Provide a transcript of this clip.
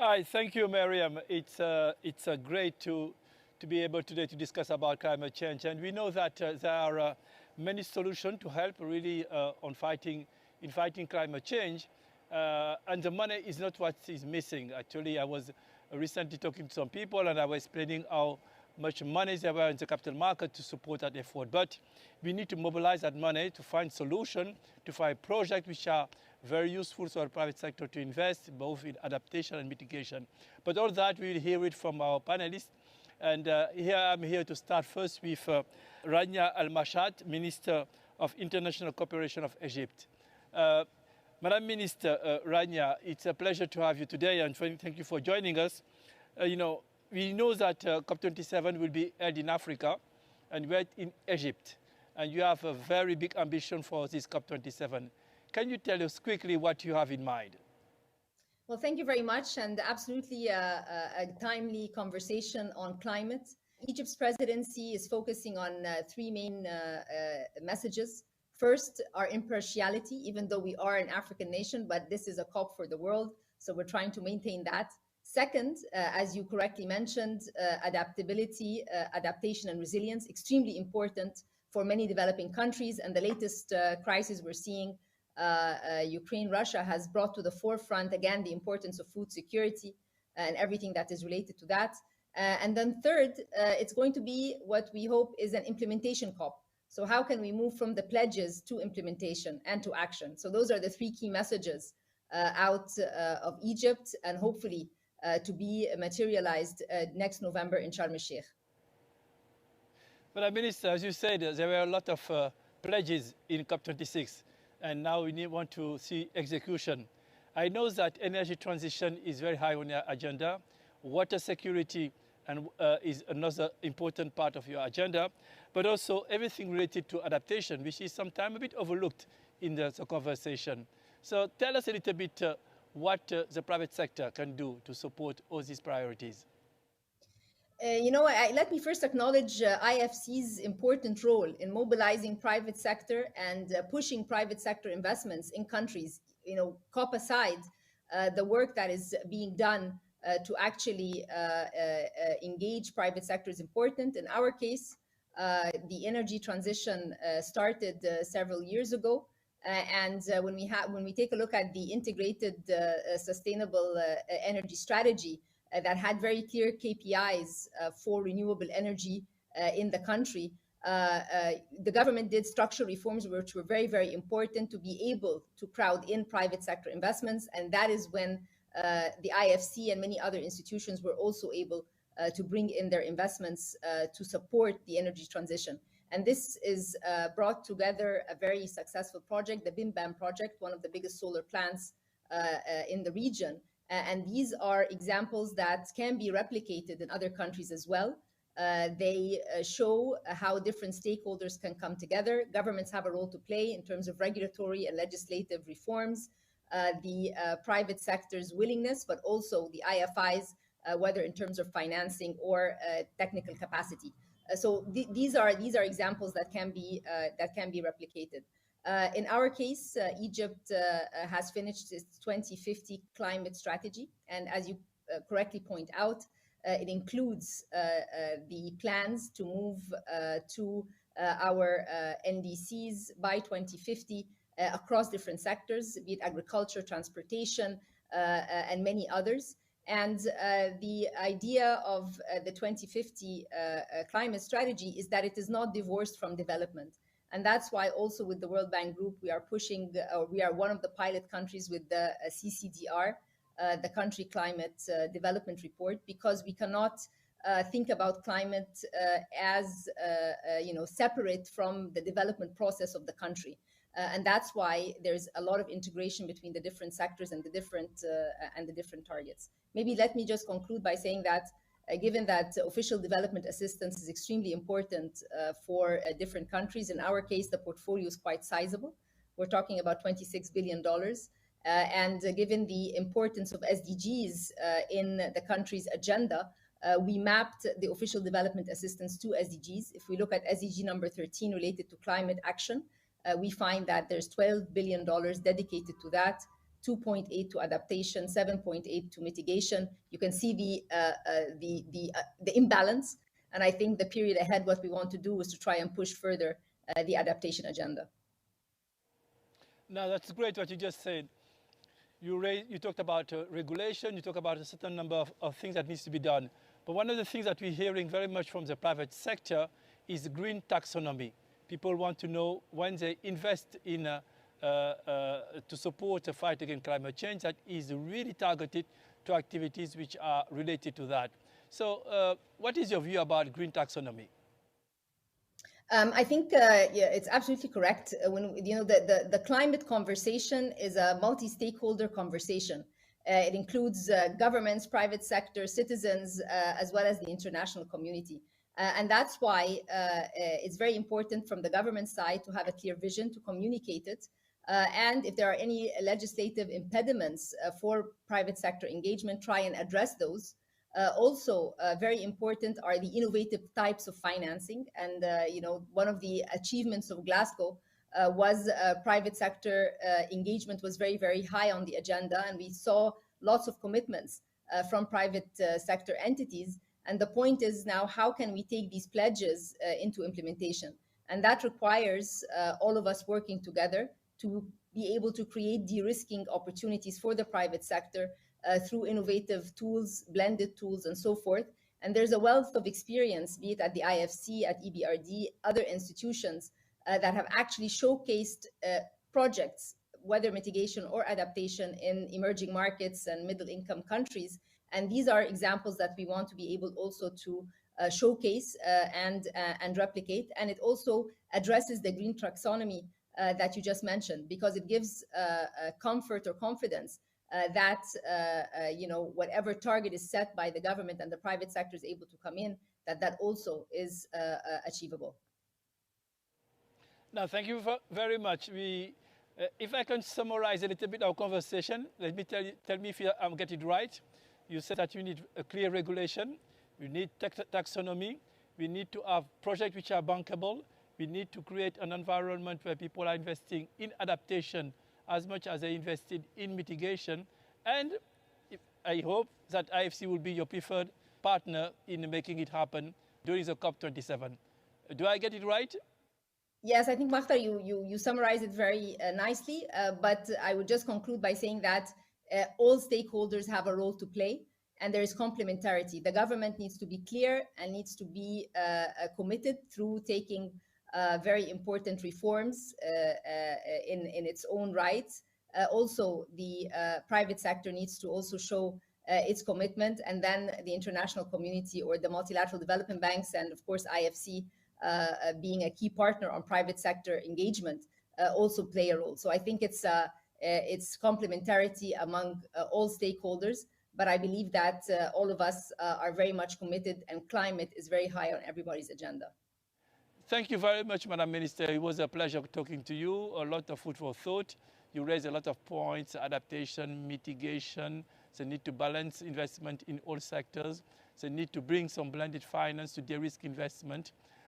Hi, thank you, Miriam. It's great to be able today to discuss about climate change. And we know that there are many solutions to help really in fighting climate change. And the money is not what is missing. Actually, I was recently talking to some people and I was explaining how much money there were in the capital market to support that effort. But we need to mobilize that money to find solutions, to find projects which are very useful for the private sector to invest, both in adaptation and mitigation. But all that, we will hear it from our panelists. And I'm here to start first with Rania Al-Mashat, Minister of International Cooperation of Egypt. Madam Minister Rania, it's a pleasure to have you today, and thank you for joining us. We know that COP27 will be held in Africa, and we're in Egypt. And you have a very big ambition for this COP27. Can you tell us quickly what you have in mind? Well, thank you very much, and absolutely a timely conversation on climate. Egypt's presidency is focusing on three main messages. First, our impartiality, even though we are an African nation, but this is a COP for the world, so we're trying to maintain that. Second, as you correctly mentioned, adaptability, adaptation and resilience, extremely important for many developing countries. And the latest crisis we're seeing, Ukraine, Russia, has brought to the forefront, again, the importance of food security and everything that is related to that. And then third, it's going to be what we hope is an implementation COP. So how can we move from the pledges to implementation and to action? So those are the three key messages out of Egypt, and hopefully to be materialized next November in Sharm el-Sheikh. But Minister, as you said, there were a lot of pledges in COP26, and now we want to see execution. I know that energy transition is very high on your agenda. Water security is another important part of your agenda, but also everything related to adaptation, which is sometimes a bit overlooked in the conversation. So tell us a little bit what the private sector can do to support all these priorities. Let me first acknowledge IFC's important role in mobilizing private sector and pushing private sector investments in countries. COP aside, the work that is being done to actually engage private sector is important. In our case, the energy transition started several years ago. And when we take a look at the integrated sustainable energy strategy that had very clear KPIs for renewable energy in the country, the government did structural reforms which were very, very important to be able to crowd in private sector investments. And that is when the IFC and many other institutions were also able to bring in their investments to support the energy transition. And this is brought together a very successful project, the BIM-BAM project, one of the biggest solar plants in the region. And these are examples that can be replicated in other countries as well. They show how different stakeholders can come together. Governments have a role to play in terms of regulatory and legislative reforms, the private sector's willingness, but also the IFIs, whether in terms of financing or technical capacity. So these are examples that can be replicated. In our case, Egypt has finished its 2050 climate strategy, and as you correctly point out, it includes the plans to move to our NDCs by 2050 across different sectors, be it agriculture, transportation, and many others. And the idea of the 2050 climate strategy is that it is not divorced from development. And that's why also with the World Bank Group, we are pushing, we are one of the pilot countries with the CCDR, the Country Climate Development Report, because we cannot think about climate as separate from the development process of the country. And that's why there's a lot of integration between the different sectors and the different targets. Maybe let me just conclude by saying that given that official development assistance is extremely important for different countries, in our case, the portfolio is quite sizable. We're talking about $26 billion. And given the importance of SDGs in the country's agenda, we mapped the official development assistance to SDGs. If we look at SDG number 13 related to climate action, we find that there's $12 billion dedicated to that. 2.8 to adaptation, 7.8 to mitigation. You can see the imbalance. And I think the period ahead, what we want to do is to try and push further the adaptation agenda. Now, that's great what you just said. You talked about regulation, you talked about a certain number of things that needs to be done. But one of the things that we're hearing very much from the private sector is green taxonomy. People want to know when they invest in to support the fight against climate change that is really targeted to activities which are related to that. So what is your view about green taxonomy? I think yeah, it's absolutely correct. When the climate conversation is a multi-stakeholder conversation. It includes governments, private sector, citizens, as well as the international community. And that's why it's very important from the government side to have a clear vision, to communicate it. And if there are any legislative impediments for private sector engagement, try and address those. Also, very important are the innovative types of financing. And, one of the achievements of Glasgow was private sector engagement was very, very high on the agenda. And we saw lots of commitments from private sector entities. And the point is now, how can we take these pledges into implementation? And that requires all of us working together to be able to create de-risking opportunities for the private sector through innovative tools, blended tools, and so forth. And there's a wealth of experience, be it at the IFC, at EBRD, other institutions that have actually showcased projects, whether mitigation or adaptation, in emerging markets and middle-income countries. And these are examples that we want to be able also to showcase and replicate. And it also addresses the green taxonomy that you just mentioned, because it gives comfort or confidence that whatever target is set by the government and the private sector is able to come in, that also is achievable. Now, thank you very much. If I can summarize a little bit our conversation, let me tell me if I'm getting it right. You said that you need a clear regulation, we need taxonomy, we need to have projects which are bankable, we need to create an environment where people are investing in adaptation as much as they invested in mitigation. And I hope that IFC will be your preferred partner in making it happen during the COP27. Do I get it right? Yes, I think, Makhtar, you summarized it very nicely, but I would just conclude by saying that all stakeholders have a role to play, and there is complementarity. The government needs to be clear and needs to be committed through taking very important reforms in its own right. Also, the private sector needs to also show its commitment, and then the international community or the multilateral development banks, and of course IFC being a key partner on private sector engagement, also play a role. So I think it's complementarity among all stakeholders, but I believe that all of us are very much committed, and climate is very high on everybody's agenda. Thank you very much, Madam Minister. It was a pleasure talking to you. A lot of food for thought. You raised a lot of points: adaptation, mitigation, the need to balance investment in all sectors, the need to bring some blended finance to de-risk investment.